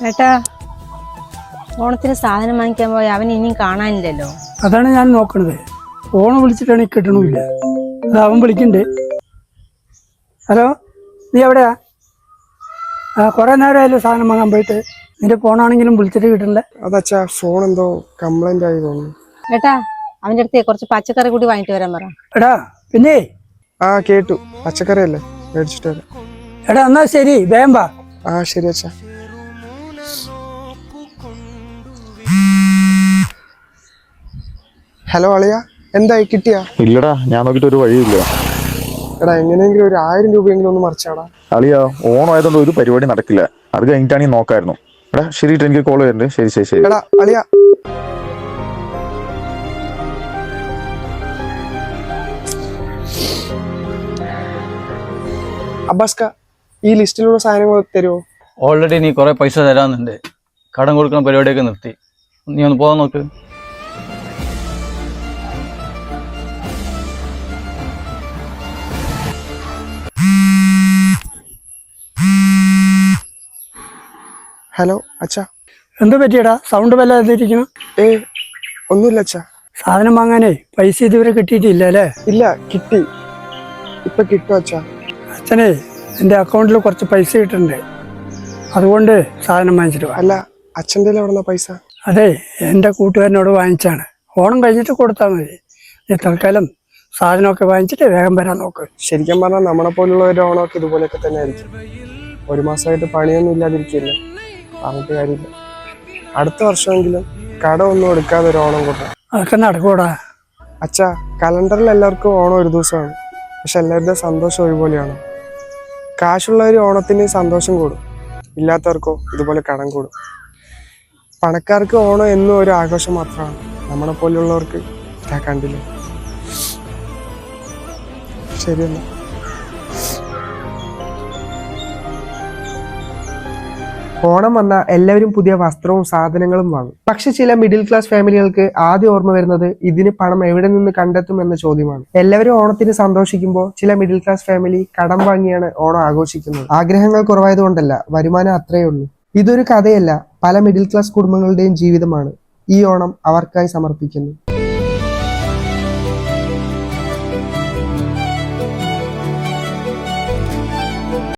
ഏട്ടാ, ഓണത്തിന് സാധനം വാങ്ങിക്കാൻ പോയി അവൻ ഇനിയും കാണാനില്ലല്ലോ. അതാണ് ഞാൻ നോക്കണത്. ഫോൺ വിളിച്ചിട്ടാണ് കിട്ടണമില്ല. അത് അവൻ വിളിക്കണ്ടേ. ഹലോ, നീ എവിടെയാ? കുറെ നേരമായാലും സാധനം വാങ്ങാൻ പോയിട്ട്. നിന്റെ ഫോണാണെങ്കിലും വിളിച്ചിട്ട് കിട്ടണ്ടേ. അതച്ഛാ, ഫോൺ എന്തോ കംപ്ലൈന്റ് ആയി തോന്നുന്നു. ഏട്ടാ, അവന്റെ അടുത്ത് കുറച്ച് പച്ചക്കറി കൂടി വാങ്ങിട്ട് വരാൻ പറ. എടാ പിന്നെ കേട്ടു. പച്ചക്കറി അല്ലേ, മേടിച്ചിട്ട് വരാം. എടാ എന്നാ ശരി, വേഗം വാ. ശരി അച്ഛാ. ഹലോ അളിയ, എന്തായി, കിട്ടിയാ? ഇല്ലടാ, ഞാൻ നോക്കിട്ട് ഒരു വഴിയില്ല. എടാ, എങ്ങനെയെങ്കിലും ഒരു 1000 രൂപയെങ്കിലും ഒന്ന് മറിച്ചാടാ. അളിയാ, ഓണം ആയതുകൊണ്ട് ഒരു പരിപാടി നടക്കില്ല. അത് കഴിഞ്ഞിട്ടാണെങ്കിൽ നോക്കായിരുന്നു. എടാ ശരി, എനിക്ക് കോൾ വരുന്നുണ്ട്. ശരി ശരി ശരി. എടാ അളിയ, അബ്ബാസ്ക, ഈ ലിസ്റ്റിലുള്ള സാധനങ്ങൾ തരുമോ? ഓൾറെഡി നീ കുറെ പൈസ തരാന്നുണ്ട്. കടം കൊടുക്കുന്ന പരിപാടിയൊക്കെ നിർത്തി. നീ ഒന്ന് പോകാൻ നോക്ക്. ഹലോ അച്ഛാ. എന്താ പറ്റിയടാ? സൗണ്ട് വല്ലാതിരിക്കണം. ഒന്നുമില്ല അച്ഛാ. സാധനം വാങ്ങാനേ പൈസ ഇതുവരെ കിട്ടിയിട്ടില്ല അല്ലേ? ഇല്ല, കിട്ടി. ഇപ്പൊ കിട്ടും അച്ഛാ. അച്ഛനെ എൻ്റെ അക്കൗണ്ടിൽ കുറച്ച് പൈസ കിട്ടുന്നുണ്ട്. അതുകൊണ്ട് സാധനം വാങ്ങിച്ചിട്ട് വാ. അല്ല, അച്ഛൻ്റെ എവിടെന്ന പൈസ? അതെ, എൻ്റെ കൂട്ടുകാരനോട് വാങ്ങിച്ചാണ്. ഓണം കഴിഞ്ഞിട്ട് കൊടുത്താൽ മതി. നീ തൽക്കാലം സാധനമൊക്കെ വാങ്ങിച്ചിട്ട് വേഗം വരാൻ നോക്ക്. ശരിക്കും പറഞ്ഞാൽ നമ്മളെ പോലുള്ളവരുടെ ഓണമൊക്കെ ഇതുപോലെയൊക്കെ തന്നെ ആയിരിക്കും. ഒരു മാസമായിട്ട് പണിയൊന്നും ഇല്ലാതിരിക്കില്ല. പറഞ്ഞിട്ട് കാര്യമില്ല. അടുത്ത വർഷമെങ്കിലും കടമൊന്നും എടുക്കാതെ ഒരു ഓണം കൂട്ടാം. അതൊക്കെ നടക്കൂടാ. അച്ഛാ, കലണ്ടറിൽ എല്ലാവർക്കും ഓണം ഒരു ദിവസമാണ്. പക്ഷെ എല്ലാവരുടെ സന്തോഷം ഒരുപോലെയാണ്. കാശുള്ളവർ ഓണത്തിന് സന്തോഷം കൂടും, ഇല്ലാത്തവർക്കോ ഇതുപോലെ കടം കൂടും. പണക്കാർക്ക് ഓണം എന്നും ഒരു ആഘോഷം മാത്രമാണ്. നമ്മളെ പോലുള്ളവർക്ക് കണ്ടില്ല. ശരിയല്ല. ഓണം വന്നാൽ എല്ലാവരും പുതിയ വസ്ത്രവും സാധനങ്ങളും വാങ്ങും. പക്ഷെ ചില മിഡിൽ ക്ലാസ് ഫാമിലികൾക്ക് ആദ്യം ഓർമ്മ വരുന്നത് ഇതിന് പണം എവിടെ നിന്ന് കണ്ടെത്തും എന്ന ചോദ്യമാണ്. എല്ലാവരും ഓണത്തിന് സന്തോഷിക്കുമ്പോൾ ചില മിഡിൽ ക്ലാസ് ഫാമിലി കടം വാങ്ങിയാണ് ഓണം ആഘോഷിക്കുന്നത്. ആഗ്രഹങ്ങൾ കുറവായതുകൊണ്ടല്ല, വരുമാനം അത്രയേ ഉള്ളൂ. ഇതൊരു കഥയല്ല, പല മിഡിൽ ക്ലാസ് കുടുംബങ്ങളുടെയും ജീവിതമാണ് ഈ ഓണം അവർക്കായി സമർപ്പിക്കുന്നു.